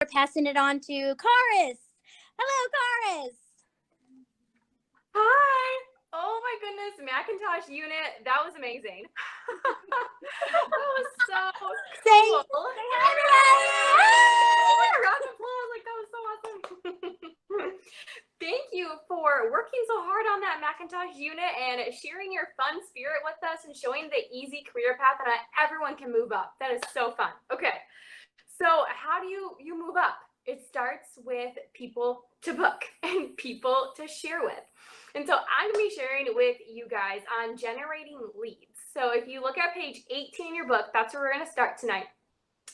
passing it on to Karis. Hello, Karis. Hi. Oh my goodness, Macintosh unit. That was amazing. That was so Say cool. hi, everybody. Round of applause. Like, that was so awesome. Thank you for working so hard on that Macintosh unit and sharing your fun spirit with us and showing the easy career path that everyone can move up. That is so fun. Okay. So how do you move up? It starts with people to book and people to share with. And so I'm going to be sharing with you guys on generating leads. So if you look at page 18 in your book, that's where we're going to start tonight.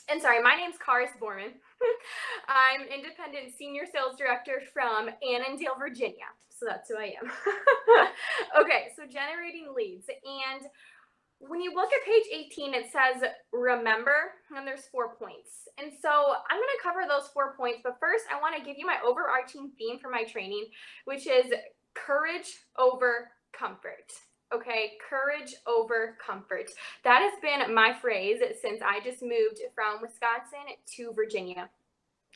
And sorry, my name's Karis Borman. I'm independent senior sales director from Annandale, Virginia. So that's who I am. Okay, so generating leads. And when you look at page 18, it says remember, and there's 4 points. And so I'm going to cover those 4 points, but first I want to give you my overarching theme for my training, which is courage over comfort. Okay, courage over comfort. That has been my phrase since I just moved from Wisconsin to Virginia.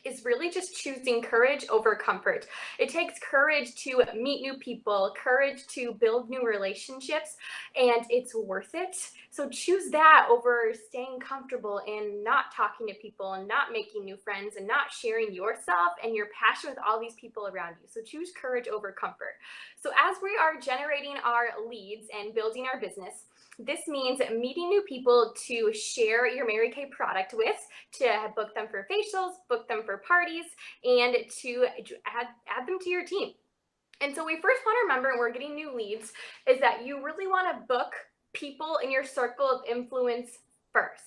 Is really just choosing courage over comfort. It takes courage to meet new people, courage to build new relationships, and it's worth it. So choose that over staying comfortable and not talking to people and not making new friends and not sharing yourself and your passion with all these people around you. So choose courage over comfort. So as we are generating our leads and building our business, this means meeting new people to share your Mary Kay product with, to book them for facials, book them for parties, and to add them to your team. And so we first want to remember when we're getting new leads is that you really want to book people in your circle of influence first.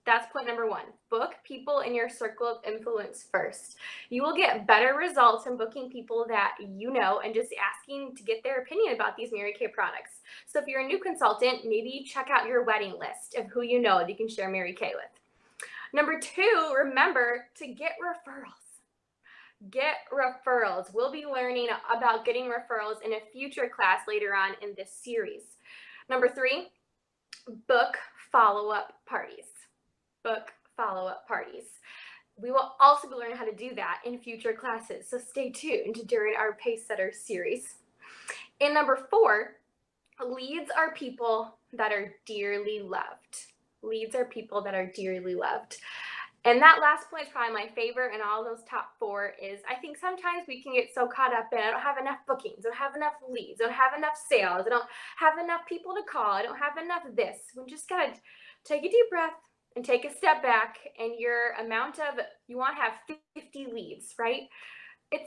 That's point number 1. Book people in your circle of influence first. You will get better results in booking people that you know and just asking to get their opinion about these Mary Kay products. So if you're a new consultant, maybe check out your wedding list of who you know that you can share Mary Kay with. Number 2, remember to get referrals. Get referrals. We'll be learning about getting referrals in a future class later on in this series. Number 3, book follow-up parties. Book follow-up parties. We will also be learning how to do that in future classes, so stay tuned during our Pace Setter series. And number 4, leads are people that are dearly loved. Leads are people that are dearly loved. And that last point is probably my favorite in all those top 4 is I think sometimes we can get so caught up in I don't have enough bookings, I don't have enough leads, I don't have enough sales, I don't have enough people to call, I don't have enough of this. We just gotta take a deep breath and take a step back, and your amount of, you want to have 50 leads, right? They're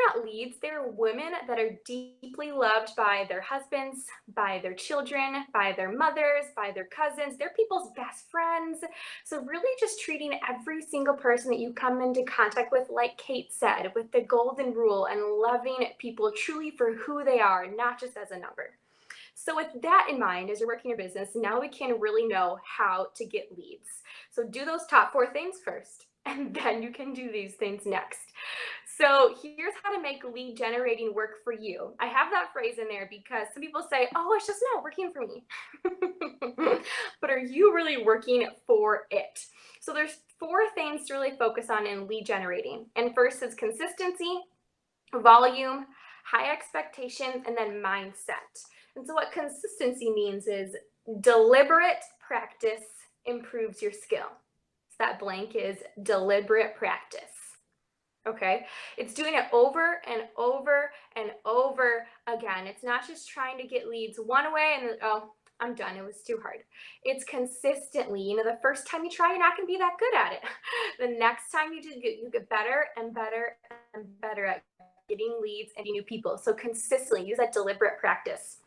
not leads, they're women that are deeply loved by their husbands, by their children, by their mothers, by their cousins. They're people's best friends. So really just treating every single person that you come into contact with, like Kate said, with the golden rule and loving people truly for who they are, not just as a number. So with that in mind, as you're working your business, now we can really know how to get leads. So do those top 4 things first, and then you can do these things next. So here's how to make lead generating work for you. I have that phrase in there because some people say, oh, it's just not working for me. But are you really working for it? So there's 4 things to really focus on in lead generating. And first is consistency, volume, high expectations, and then mindset. And so what consistency means is deliberate practice improves your skill. So that blank is deliberate practice. Okay, it's doing it over and over and over again. It's not just trying to get leads one way and then, oh, I'm done. It was too hard. It's consistently, the first time you try, you're not going to be that good at it. The next time you do, you get better and better and better at getting leads and new people. So consistently use that deliberate practice.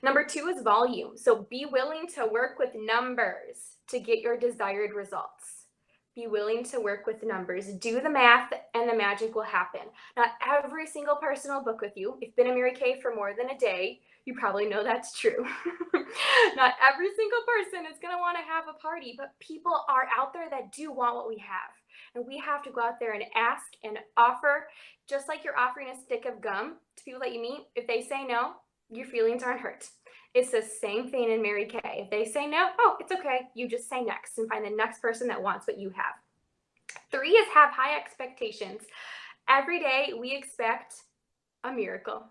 Number 2 is volume. So be willing to work with numbers to get your desired results. Be willing to work with numbers. Do the math and the magic will happen. Not every single person will book with you. If you've been a Mary Kay for more than a day, you probably know that's true. Not every single person is going to want to have a party, but people are out there that do want what we have. And we have to go out there and ask and offer, just like you're offering a stick of gum to people that you meet. If they say no, your feelings aren't hurt. It's the same thing in Mary Kay. If they say no, oh, it's okay. You just say next and find the next person that wants what you have. 3 is have high expectations. Every day we expect a miracle.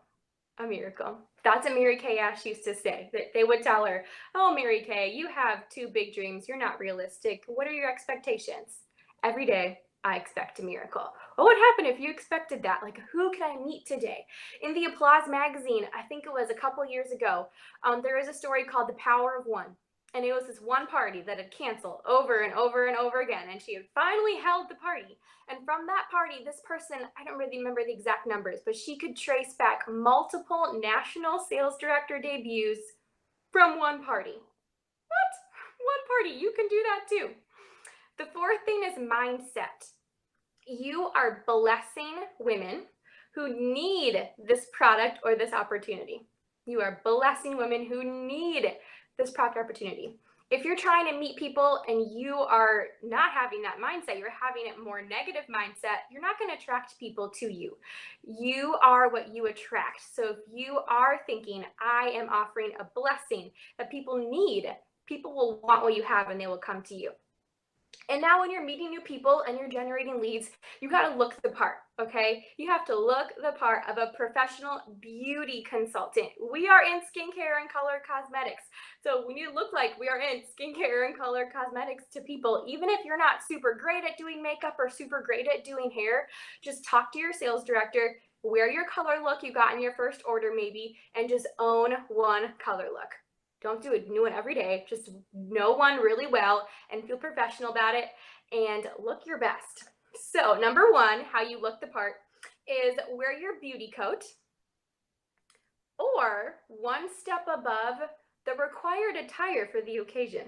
A miracle. That's what Mary Kay Ash used to say. That they would tell her, "Oh, Mary Kay, you have too big dreams. You're not realistic. What are your expectations?" Every day, I expect a miracle. What would happen if you expected that? Like, who can I meet today? In the Applause magazine, I think it was a couple years ago, there is a story called The Power of One. And it was this one party that had canceled over and over and over again. And she had finally held the party. And from that party, this person, I don't really remember the exact numbers, but she could trace back multiple national sales director debuts from one party. What? One party. You can do that too. The 4th thing is mindset. You are blessing women who need this product or this opportunity. You are blessing women who need this product opportunity. If you're trying to meet people and you are not having that mindset, you're having a more negative mindset, you're not going to attract people to you. You are what you attract. So if you are thinking, I am offering a blessing that people need, people will want what you have and they will come to you. And now when you're meeting new people and you're generating leads, you got to look the part, okay? You have to look the part of a professional beauty consultant. We are in skincare and color cosmetics. So we need to look like we are in skincare and color cosmetics to people. Even if you're not super great at doing makeup or super great at doing hair, just talk to your sales director, wear your color look you got in your first order maybe, and just own one color look. Don't do a new one every day. Just know one really well and feel professional about it and look your best. So number 1, how you look the part is wear your beauty coat or one step above the required attire for the occasion.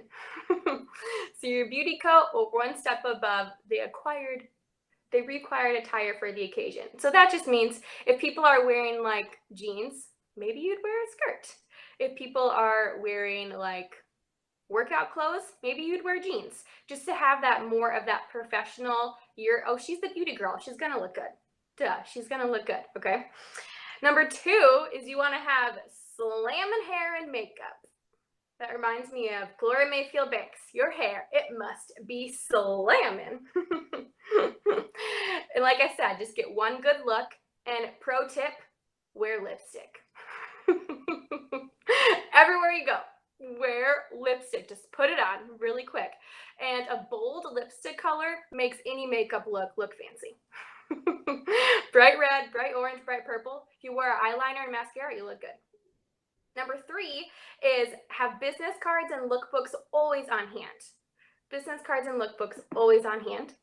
So your beauty coat or one step above the required attire for the occasion. So that just means if people are wearing like jeans, maybe you'd wear a skirt. If people are wearing like workout clothes, maybe you'd wear jeans just to have that more of that professional, oh, she's the beauty girl. She's going to look good. Duh, she's going to look good. Okay. Number 2 is you want to have slamming hair and makeup. That reminds me of Gloria Mayfield Banks. Your hair, it must be slamming. And like I said, just get one good look. And pro tip, wear lipstick. Everywhere you go, wear lipstick. Just put it on really quick. And a bold lipstick color makes any makeup look fancy. Bright red, bright orange, bright purple. If you wear eyeliner and mascara, you look good. Number 3 is have business cards and lookbooks always on hand. Business cards and lookbooks always on hand.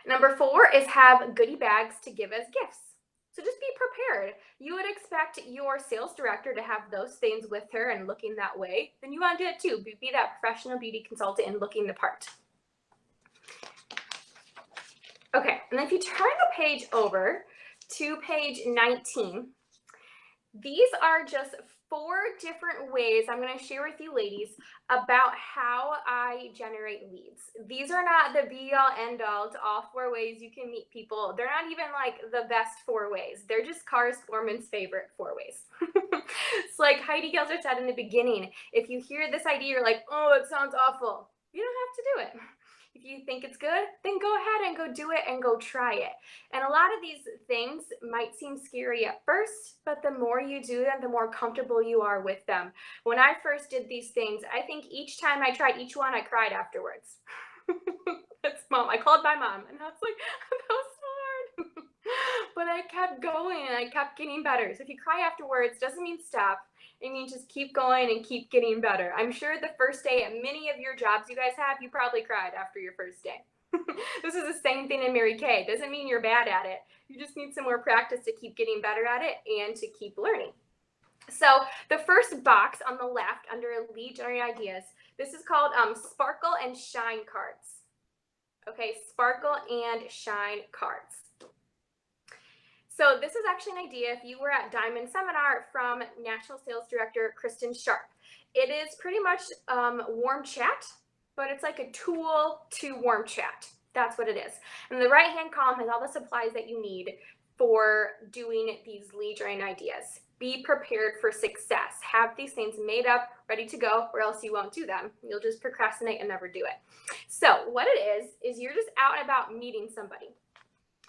Number 4 is have goodie bags to give as gifts. So just be prepared. You would expect your sales director to have those things with her and looking that way. Then you want to do it too. Be that professional beauty consultant and looking the part. Okay, and then if you turn the page over to page 19, these are just 4 different ways I'm going to share with you ladies about how I generate leads. These are not the be-all end-all to all 4 ways you can meet people. They're not even like the best 4 ways. They're just Cars Foreman's favorite 4 ways. It's like Heidi Gelzer said in the beginning, if you hear this idea, you're like, oh, it sounds awful. You don't have to do it. If you think it's good, then go ahead and go do it and go try it. And a lot of these things might seem scary at first, but the more you do them, the more comfortable you are with them. When I first did these things, I think each time I tried each one, I cried afterwards. That's Mom. I called my mom and I was like, that was so hard. But I kept going and I kept getting better. So if you cry afterwards, doesn't mean stop. It means just keep going and keep getting better. I'm sure the first day at many of your jobs you guys have, you probably cried after your first day. This is the same thing in Mary Kay. It doesn't mean you're bad at it. You just need some more practice to keep getting better at it and to keep learning. So the first box on the left under lead generating ideas, this is called Sparkle and Shine cards. Okay, Sparkle and Shine cards. So this is actually an idea if you were at Diamond Seminar from National Sales Director Kristen Sharp. It is pretty much warm chat, but it's like a tool to warm chat. That's what it is. And the right-hand column has all the supplies that you need for doing these lead generating ideas. Be prepared for success. Have these things made up, ready to go, or else you won't do them. You'll just procrastinate and never do it. So what it is you're just out and about meeting somebody.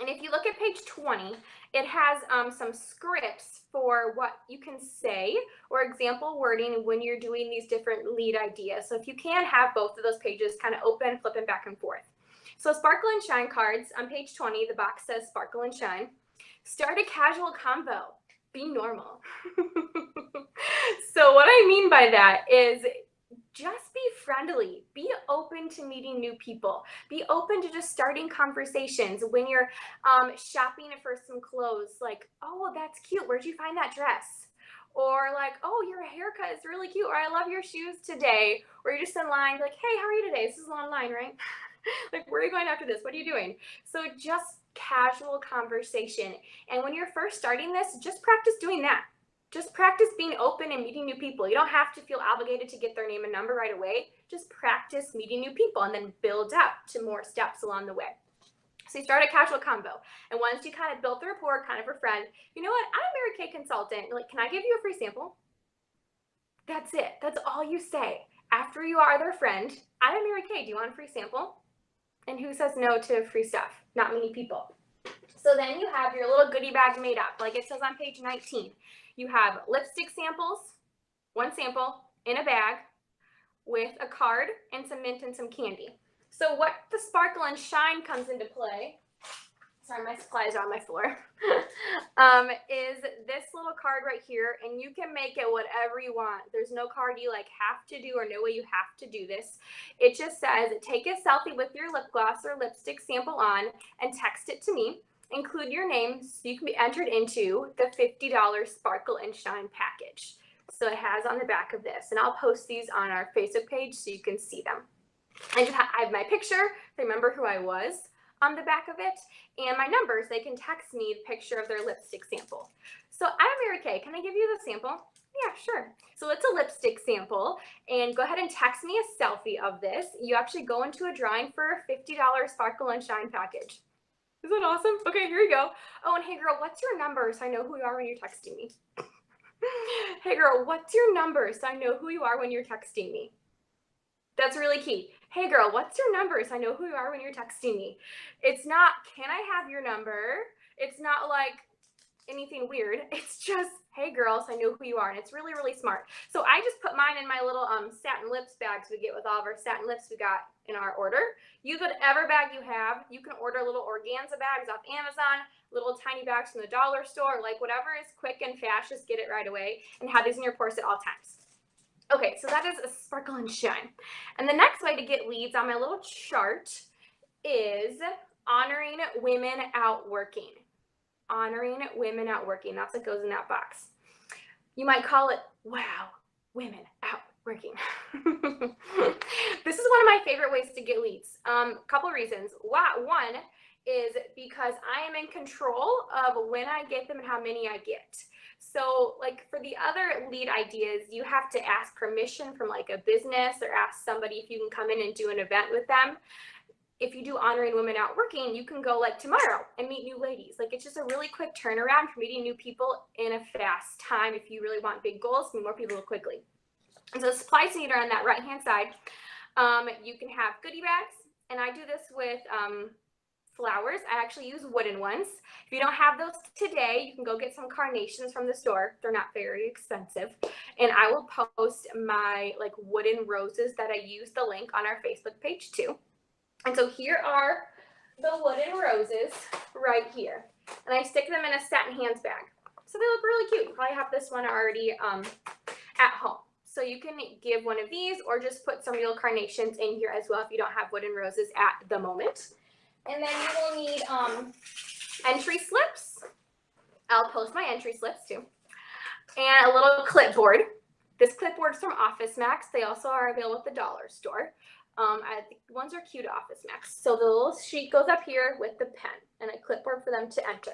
And if you look at page 20, it has some scripts for what you can say or example wording when you're doing these different lead ideas. So if you can have both of those pages kind of open, flipping back and forth. So Sparkle and Shine cards on page 20, the box says Sparkle and Shine. Start a casual convo. Be normal. So what I mean by that is just be friendly, be open to meeting new people, be open to just starting conversations when you're shopping for some clothes, like, oh, that's cute, where'd you find that dress? Or like, oh, your haircut is really cute, or I love your shoes today. Or you're just in line, like, hey, how are you today? This is online, right? Like, where are you going after this? What are you doing? So just casual conversation. And when you're first starting this, just practice doing that. Just practice being open and meeting new people. You don't have to feel obligated to get their name and number right away. Just practice meeting new people and then build up to more steps along the way. So you start a casual convo. And once you kind of built the rapport, kind of a friend, you know what? I'm a Mary Kay consultant. Like, can I give you a free sample? That's it. That's all you say. After you are their friend, I'm Mary Kay. Do you want a free sample? And who says no to free stuff? Not many people. So then you have your little goodie bag made up. Like it says on page 19. You have lipstick samples, one sample in a bag with a card and some mint and some candy. So what the Sparkle and Shine comes into play, sorry, my supplies are on my floor, is this little card right here, and you can make it whatever you want. There's no card you like have to do or no way you have to do this. It just says, take a selfie with your lip gloss or lipstick sample on and text it to me. Include your name so you can be entered into the $50 Sparkle and Shine package. So it has on the back of this, and I'll post these on our Facebook page so you can see them. I have my picture, remember who I was, on the back of it, and my numbers. They can text me the picture of their lipstick sample. So I'm Mary Kay. Can I give you the sample? Yeah, sure. So it's a lipstick sample, and go ahead and text me a selfie of this. You actually go into a drawing for a $50 Sparkle and Shine package. Isn't that awesome? Okay, here you go. Oh, and hey girl, what's your number so I know who you are when you're texting me? Hey girl, what's your number so I know who you are when you're texting me? That's really key. Hey girl, what's your number so I know who you are when you're texting me? It's not, can I have your number? It's not like anything weird. It's just, hey girl, so I know who you are. And it's really, really smart. So I just put mine in my little satin lips bags we get with all of our satin lips we got in our order. Use whatever bag you have. You can order little organza bags off Amazon, little tiny bags from the dollar store, like whatever is quick and fast, just get it right away and have these in your purse at all times. Okay, so that is a Sparkle and Shine. And the next way to get leads on my little chart is honoring women out working. Honoring women out working. That's what goes in that box. You might call it, wow, women out working. This is one of my favorite ways to get leads. Couple reasons. One is because I am in control of when I get them and how many I get. So like for the other lead ideas, you have to ask permission from like a business or ask somebody if you can come in and do an event with them. If you do honoring women out working, you can go like tomorrow and meet new ladies. Like it's just a really quick turnaround for meeting new people in a fast time. If you really want big goals, meet more people quickly. And so supplies needed are on that right-hand side. You can have goodie bags, and I do this with flowers. I actually use wooden ones. If you don't have those today, you can go get some carnations from the store. They're not very expensive. And I will post my like wooden roses that I use the link on our Facebook page too. And so here are the wooden roses right here. And I stick them in a satin hands bag. So they look really cute. You probably have this one already at home. So you can give one of these or just put some real carnations in here as well if you don't have wooden roses at the moment. And then you will need entry slips. I'll post my entry slips too. And a little clipboard. This clipboard is from Office Max. They also are available at the dollar store. I think the ones are cute at Office Max. So the little sheet goes up here with the pen and a clipboard for them to enter.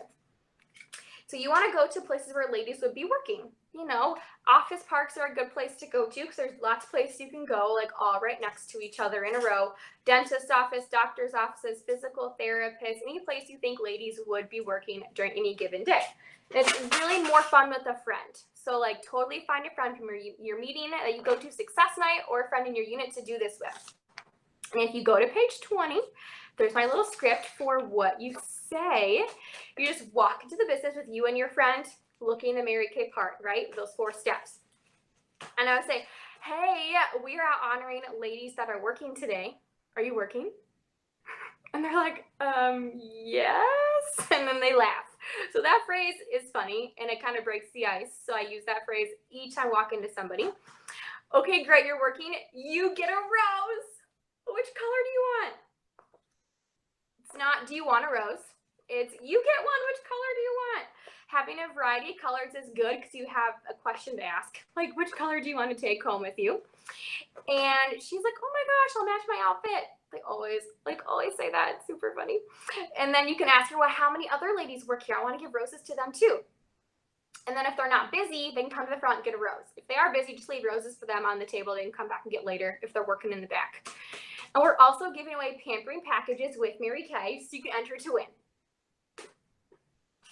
So you want to go to places where ladies would be working. You know, office parks are a good place to go to because there's lots of places you can go, like all right next to each other in a row. Dentist office, doctor's offices, physical therapists, any place you think ladies would be working during any given day. It's really more fun with a friend. So like totally find a friend from your meeting that you go to success night or a friend in your unit to do this with. And if you go to page 20, there's my little script for what you say. You just walk into the business with you and your friend looking the Mary Kay part, right? Those 4 steps. And I would say, hey, we are out honoring ladies that are working today. Are you working? And they're like, yes. And then they laugh. So that phrase is funny and it kind of breaks the ice. So I use that phrase each time I walk into somebody. Okay, great, you're working. You get a rose. Which color do you want? It's not, do you want a rose? It's, you get one. Which color do you want? Having a variety of colors is good because you have a question to ask. Like, which color do you want to take home with you? And she's like, oh my gosh, I'll match my outfit. They always say that. It's super funny. And then you can ask her, well, how many other ladies work here? I want to give roses to them too. And then if they're not busy, they can come to the front and get a rose. If they are busy, just leave roses for them on the table. They can come back and get later if they're working in the back. And we're also giving away pampering packages with Mary Kay, so you can enter to win.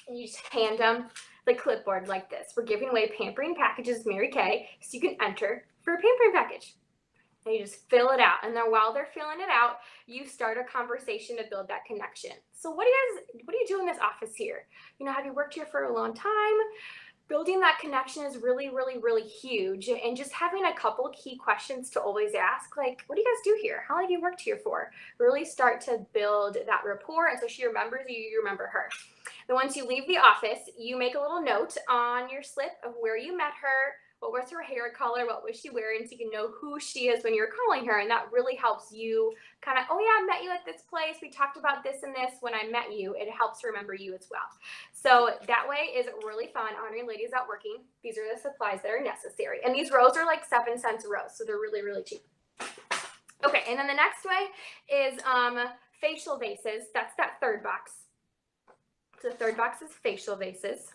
And you just hand them the clipboard like this. We're giving away pampering packages with Mary Kay, so you can enter for a pampering package. And you just fill it out. And then while they're filling it out, you start a conversation to build that connection. So what do you do in this office here? You know, have you worked here for a long time? Building that connection is really, really, really huge. And just having a couple key questions to always ask, like, what do you guys do here? How long have you worked here for? Really start to build that rapport. And so she remembers you, you remember her. Then once you leave the office, you make a little note on your slip of where you met her, what was her hair color, what was she wearing, so you can know who she is when you're calling her. And that really helps you kind of, oh yeah, I met you at this place. We talked about this and this when I met you. It helps remember you as well. So that way is really fun, honoring ladies out working. These are the supplies that are necessary. And these rows are like 7 cents a rose, so they're really, really cheap. Okay, and then the next way is facial vases. That's that third box. So the third box is facial vases.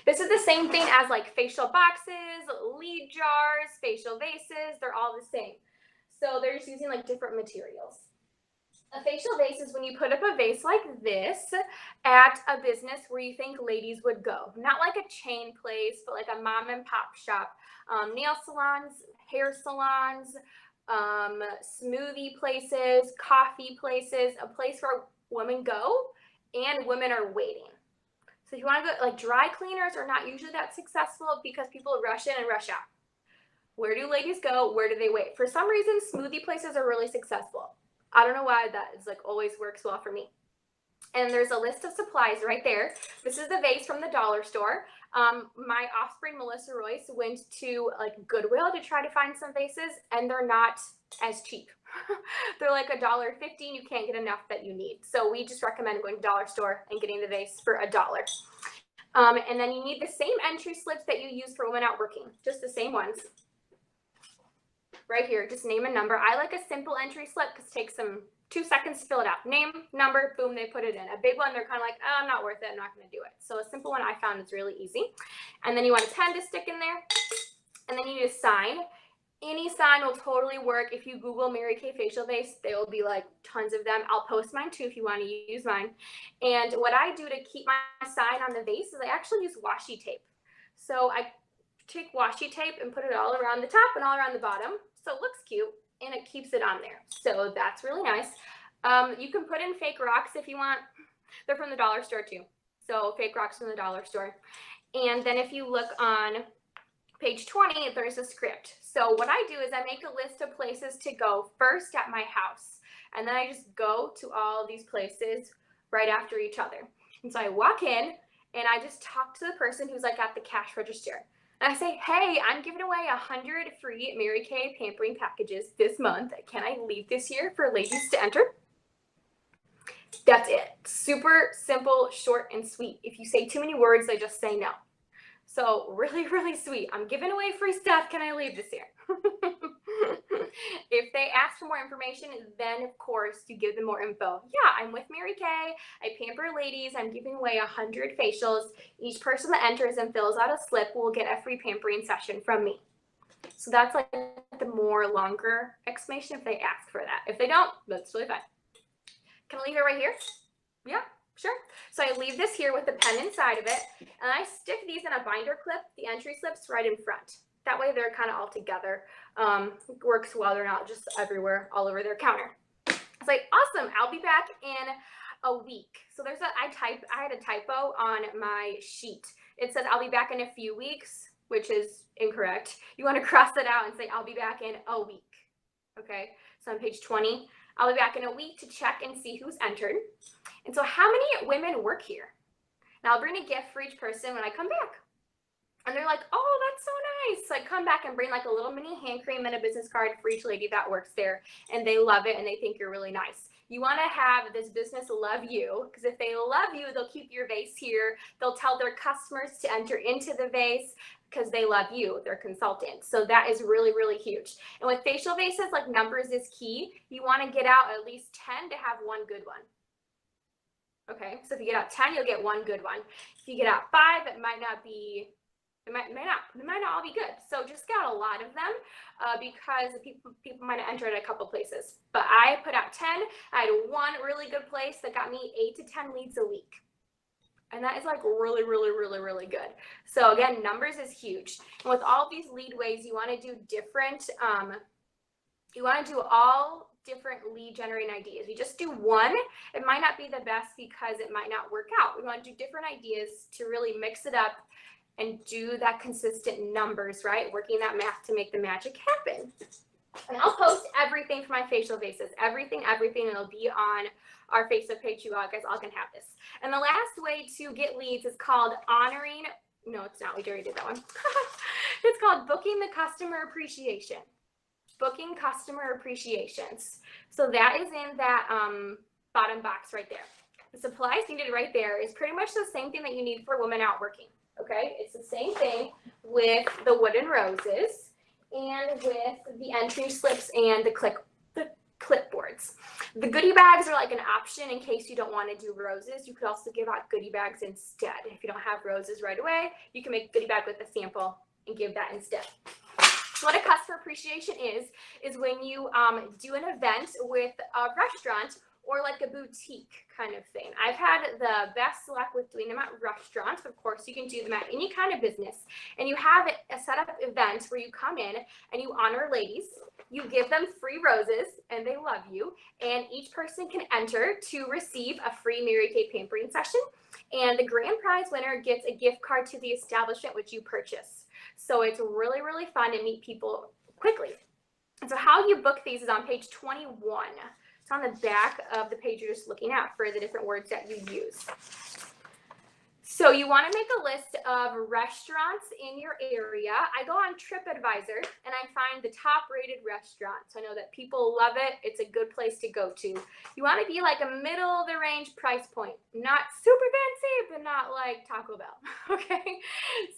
This is the same thing as like facial boxes, lead jars, facial vases. They're all the same. So they're just using like different materials. A facial vase is when you put up a vase like this at a business where you think ladies would go. Not like a chain place, but like a mom and pop shop. Nail salons, hair salons, smoothie places, coffee places, a place where women go and women are waiting. So if you want to go, like dry cleaners are not usually that successful because people rush in and rush out. Where do ladies go? Where do they wait? For some reason, smoothie places are really successful. I don't know why that is like always works well for me. And there's a list of supplies right there. This is the vase from the dollar store. My offspring, Melissa Royce, went to like Goodwill to try to find some vases, and they're not as cheap. They're like $1.50. You can't get enough that you need. So we just recommend going to dollar store and getting the vase for $1. And then you need the same entry slips that you use for women out working, just the same ones. Right here, just name a number. I like a simple entry slip because it takes them 2 seconds to fill it out. Name, number, boom, they put it in. A big one, they're kind of like, oh, I'm not worth it. I'm not going to do it. So a simple one I found is really easy. And then you want a pen to stick in there. And then you need a sign. Any sign will totally work. If you Google Mary Kay facial vase, there will be like tons of them. I'll post mine too if you want to use mine. And what I do to keep my sign on the vase is I actually use washi tape. So I take washi tape and put it all around the top and all around the bottom. So it looks cute and it keeps it on there. So that's really nice. You can put in fake rocks if you want. They're from the dollar store too. So fake rocks from the dollar store. And then if you look on page 20, there's a script. So what I do is I make a list of places to go first at my house. And then I just go to all these places right after each other. And so I walk in and I just talk to the person who's like at the cash register. And I say, hey, I'm giving away 100 free Mary Kay pampering packages this month. Can I leave this here for ladies to enter? That's it. Super simple, short, and sweet. If you say too many words, they just say no. So really, really sweet. I'm giving away free stuff. Can I leave this here? If they ask for more information, then of course you give them more info. Yeah, I'm with Mary Kay. I pamper ladies. I'm giving away 100 facials. Each person that enters and fills out a slip will get a free pampering session from me. So that's like the more longer explanation if they ask for that. If they don't, that's really fine. Can I leave it right here? Yeah, sure. So I leave this here with the pen inside of it, and I stick these in a binder clip, the entry slips right in front. That way they're kind of all together. Works well, they're not just everywhere, all over their counter. It's like, awesome, I'll be back in a week. So I had a typo on my sheet. It says I'll be back in a few weeks, which is incorrect. You want to cross it out and say I'll be back in a week. Okay, so on page 20, I'll be back in a week to check and see who's entered. And so how many women work here? Now I'll bring a gift for each person when I come back. And they're like, oh, that's so nice. So I come back and bring like a little mini hand cream and a business card for each lady that works there. And they love it and they think you're really nice. You want to have this business love you, because if they love you, they'll keep your vase here. They'll tell their customers to enter into the vase because they love you, their consultant. So that is really, really huge. And with facial vases, like numbers is key. You want to get out at least 10 to have one good one. Okay, so if you get out 10, you'll get one good one. If you get out 5, it might not all be good. So just get out a lot of them because people might have entered a couple places. But I put out 10. I had one really good place that got me 8 to 10 leads a week. And that is like really, really, really, really good. So again, numbers is huge. And with all these lead ways, you want to do different, all different lead generating ideas. You just do one, it might not be the best because it might not work out. We want to do different ideas to really mix it up and do that consistent numbers, right? Working that math to make the magic happen. And I'll post everything for my facial vases, everything, it'll be on our Facebook page. You guys all can have this. And the last way to get leads is called no, it's not, we already did that one. It's called booking the customer appreciation. Booking customer appreciations. So that is in that bottom box right there. The supplies needed right there is pretty much the same thing that you need for women out working. Okay, it's the same thing with the wooden roses and with the entry slips and the clipboards. The goodie bags are like an option in case you don't want to do roses. You could also give out goodie bags instead. If you don't have roses right away, you can make a goodie bag with a sample and give that instead. So what a customer appreciation is when you do an event with a restaurant or like a boutique kind of thing. I've had the best luck with doing them at restaurants. Of course, you can do them at any kind of business. And you have a set up event where you come in and you honor ladies. You give them free roses and they love you. And each person can enter to receive a free Mary Kay pampering session. And the grand prize winner gets a gift card to the establishment which you purchase. So it's really, really fun to meet people quickly. And so how you book these is on page 21. It's on the back of the page you're just looking at for the different words that you use. So you want to make a list of restaurants in your area. I go on TripAdvisor and I find the top rated restaurants. I know that people love it. It's a good place to go to. You want to be like a middle of the range price point, not super fancy, but not like Taco Bell. Okay.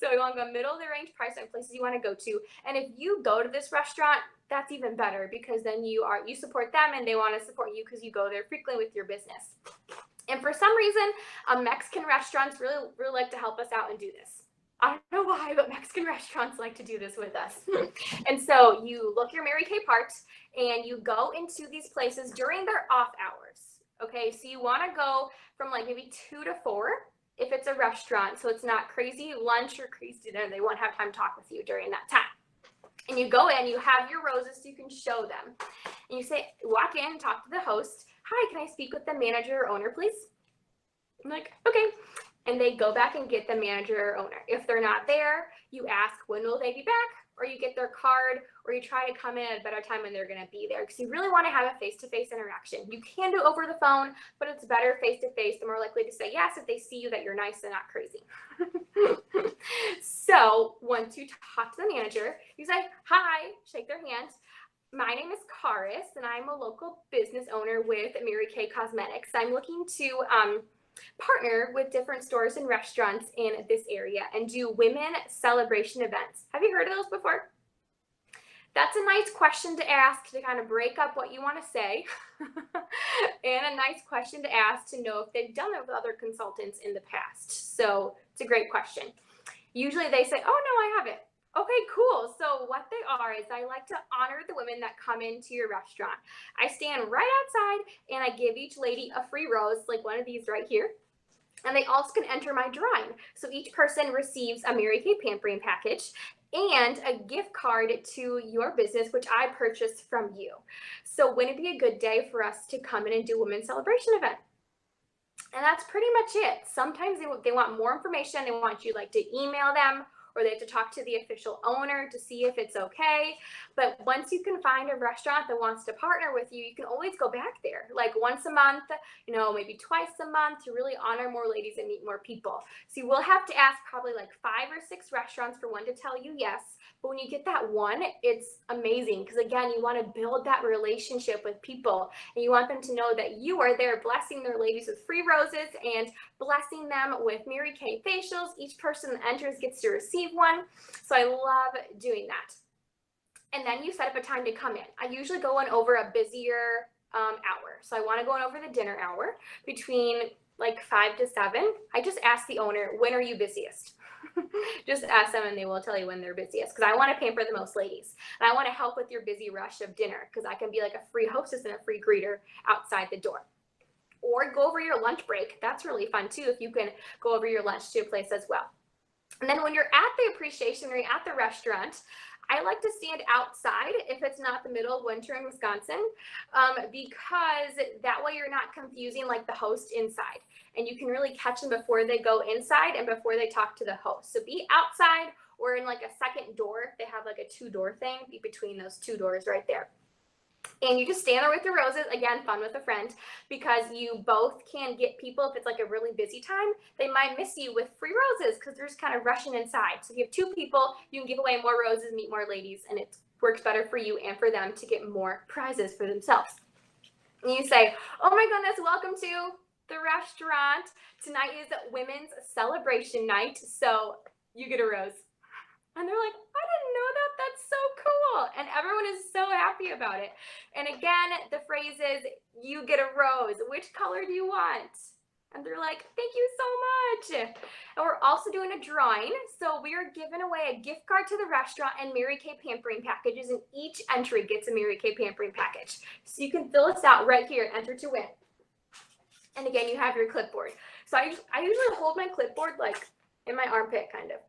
So you want to go middle of the range price point places you want to go to. And if you go to this restaurant, that's even better because then you support them and they want to support you because you go there frequently with your business. And for some reason, Mexican restaurants really, really like to help us out and do this. I don't know why, but Mexican restaurants like to do this with us. And so you look your Mary Kay parts and you go into these places during their off hours. Okay, so you want to go from like maybe 2 to 4 if it's a restaurant. So it's not crazy lunch or crazy dinner. They won't have time to talk with you during that time. And you go in, you have your roses so you can show them. And you say, walk in, talk to the host. Hi, can I speak with the manager or owner, please? I'm like, okay. And they go back and get the manager or owner. If they're not there, you ask, when will they be back? Or you get their card, or you try to come in at a better time when they're going to be there. Because you really want to have a face-to-face interaction. You can do over the phone, but it's better face-to-face. They're more likely to say yes if they see you that you're nice and not crazy. So once you talk to the manager, you say, hi, shake their hand. My name is Karis, and I'm a local business owner with Mary Kay Cosmetics. I'm looking to partner with different stores and restaurants in this area and do women celebration events. Have you heard of those before? That's a nice question to ask to kind of break up what you want to say, and a nice question to ask to know if they've done it with other consultants in the past. So it's a great question. Usually they say, oh, no, I haven't. Okay, cool. So what they are is I like to honor the women that come into your restaurant. I stand right outside and I give each lady a free rose, like one of these right here. And they also can enter my drawing. So each person receives a Mary Kay Pampering package and a gift card to your business, which I purchased from you. So wouldn't it be a good day for us to come in and do a women's celebration event? And that's pretty much it. Sometimes they want more information. They want you like to email them, or they have to talk to the official owner to see if it's okay. But once you can find a restaurant that wants to partner with you, you can always go back there, like once a month, maybe twice a month, to really honor more ladies and meet more people. So you will have to ask probably like 5 or 6 restaurants for one to tell you yes. But when you get that one, it's amazing, because again, you want to build that relationship with people, and you want them to know that you are there blessing their ladies with free roses and blessing them with Mary Kay facials. Each person that enters gets to receive one. So I love doing that. And then you set up a time to come in. I usually go in over a busier hour. So I want to go in over the dinner hour between like 5 to 7. I just ask the owner, when are you busiest? Just ask them and they will tell you when they're busiest, because I want to pamper the most ladies. And I want to help with your busy rush of dinner, because I can be like a free hostess and a free greeter outside the door. Or go over your lunch break. That's really fun too, if you can go over your lunch to a place as well. And then when you're at the appreciation or you're at the restaurant, I like to stand outside if it's not the middle of winter in Wisconsin, because that way you're not confusing like the host inside, and you can really catch them before they go inside and before they talk to the host. So be outside or in like a second door. They have like a 2-door thing, be between those 2 doors right there. And you just stand there with your roses, again, fun with a friend, because you both can get people, if it's like a really busy time, they might miss you with free roses because they're just kind of rushing inside. So if you have 2 people, you can give away more roses, meet more ladies, and it works better for you and for them to get more prizes for themselves. And you say, oh my goodness, welcome to the restaurant. Tonight is women's celebration night, so you get a rose. And they're like, I didn't know that. That's so cool. And everyone is so happy about it. And again, the phrase is, you get a rose. Which color do you want? And they're like, thank you so much. And we're also doing a drawing. So we are giving away a gift card to the restaurant and Mary Kay Pampering packages. And each entry gets a Mary Kay Pampering package. So you can fill this out right here and enter to win. And again, you have your clipboard. So I usually hold my clipboard like in my armpit, kind of.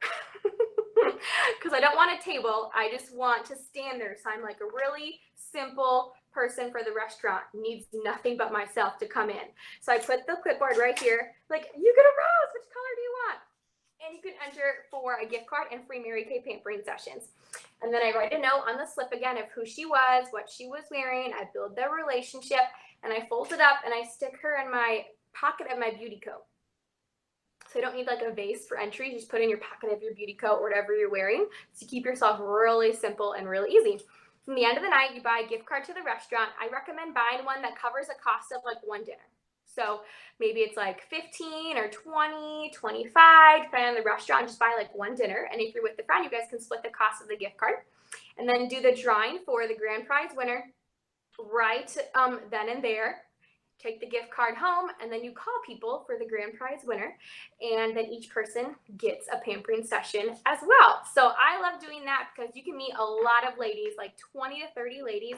Because I don't want a table. I just want to stand there. So I'm like a really simple person for the restaurant. Needs nothing but myself to come in. So I put the clipboard right here. Like, you get a rose. Which color do you want? And you can enter for a gift card and free Mary Kay Pampering sessions. And then I write a note on the slip again of who she was, what she was wearing. I build their relationship, and I fold it up and I stick her in my pocket of my beauty coat. So you don't need like a vase for entry. Just put in your pocket of your beauty coat or whatever you're wearing to keep yourself really simple and really easy. From the end of the night, you buy a gift card to the restaurant. I recommend buying one that covers the cost of like one dinner. So maybe it's like 15 or 20, 25, depending on the restaurant. Just buy like one dinner. And if you're with a friend, you guys can split the cost of the gift card. And then do the drawing for the grand prize winner right then and there. Take the gift card home, and then you call people for the grand prize winner, and then each person gets a pampering session as well. So I love doing that because you can meet a lot of ladies, like 20 to 30 ladies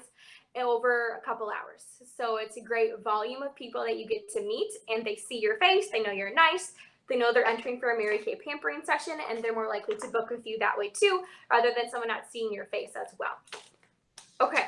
over a couple hours. So it's a great volume of people that you get to meet, and they see your face, they know you're nice, they know they're entering for a Mary Kay pampering session, and they're more likely to book with you that way too, rather than someone not seeing your face as well. Okay.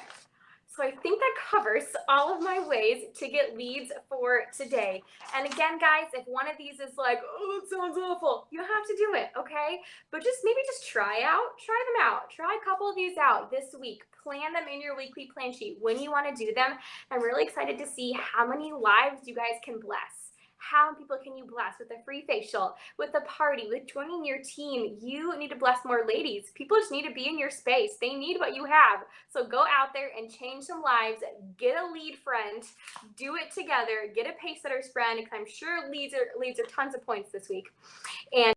So I think that covers all of my ways to get leads for today. And again, guys, if one of these is like, oh, that sounds awful, you have to do it, okay? But maybe try them out. Try a couple of these out this week. Plan them in your weekly plan sheet when you want to do them. I'm really excited to see how many lives you guys can bless. How many people can you bless with a free facial, with a party, with joining your team? You need to bless more ladies. People just need to be in your space. They need what you have. So go out there and change some lives. Get a lead friend. Do it together. Get a Pacesetters friend, because I'm sure leads are tons of points this week. And